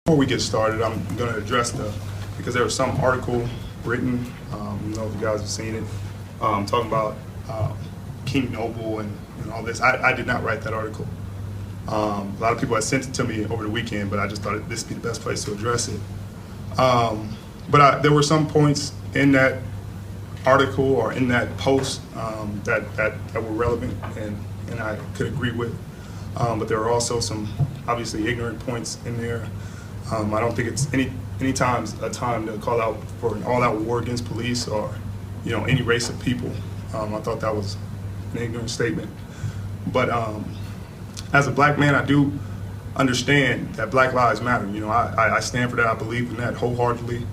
Before we get started, I'm going to address because there was some article written, I don't know if you guys have seen it, talking about King Noble and all this. I did not write that article. A lot of people had sent it to me over the weekend, but I just thought this would be the best place to address it. There were some points in that article or in that post that were relevant and I could agree with. But there are also some obviously ignorant points in there. I don't think it's any time's a time to call out for an all-out war against police or any race of people. I thought that was an ignorant statement. But as a black man, I do understand that Black Lives Matter. I stand for that. I believe in that wholeheartedly.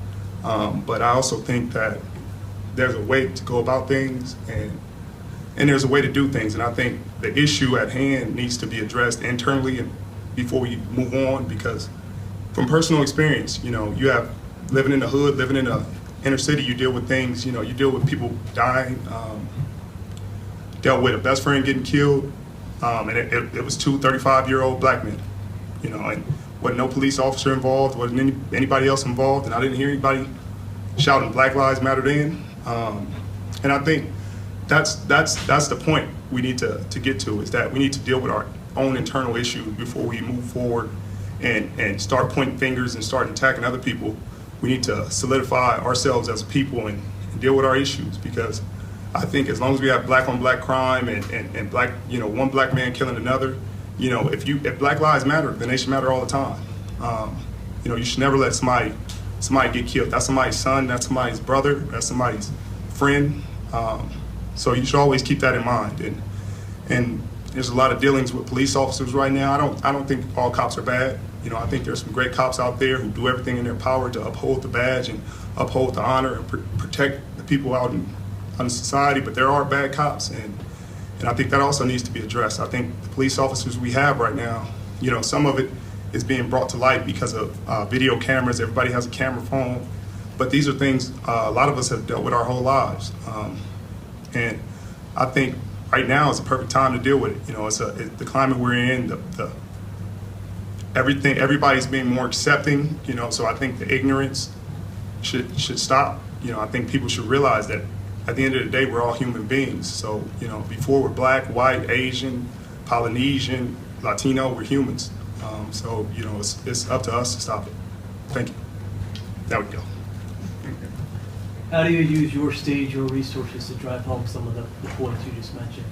But I also think that there's a way to go about things and there's a way to do things. And I think the issue at hand needs to be addressed internally and before we move on, because from personal experience, you have living in the hood, living in the inner city, you deal with things, you deal with people dying, dealt with a best friend getting killed, and it was two 35-year-old black men, and wasn't no police officer involved, wasn't anybody else involved, and I didn't hear anybody shouting Black Lives Matter then. And I think that's the point we need to get to, is that we need to deal with our own internal issues before we move forward and start pointing fingers and start attacking other people. We need to solidify ourselves as a people and deal with our issues, because I think as long as we have black on black crime and black, one black man killing another, if Black Lives Matter, then they should matter all the time. You should never let somebody get killed. That's somebody's son, that's somebody's brother, that's somebody's friend. So you should always keep that in mind. And there's a lot of dealings with police officers right now. I don't think all cops are bad. I think there's some great cops out there who do everything in their power to uphold the badge and uphold the honor and protect the people out in society. But there are bad cops, and I think that also needs to be addressed. I think the police officers we have right now, some of it is being brought to light because of video cameras. Everybody has a camera phone, but these are things a lot of us have dealt with our whole lives. And I think right now is the perfect time to deal with it. It's the climate we're in, everybody's being more accepting, so I think the ignorance should stop. I think people should realize that at the end of the day, we're all human beings. So, before we're black, white, Asian, Polynesian, Latino, we're humans. So, it's up to us to stop it. Thank you. There we go. How do you use your stage, your resources to drive home some of the points you just mentioned?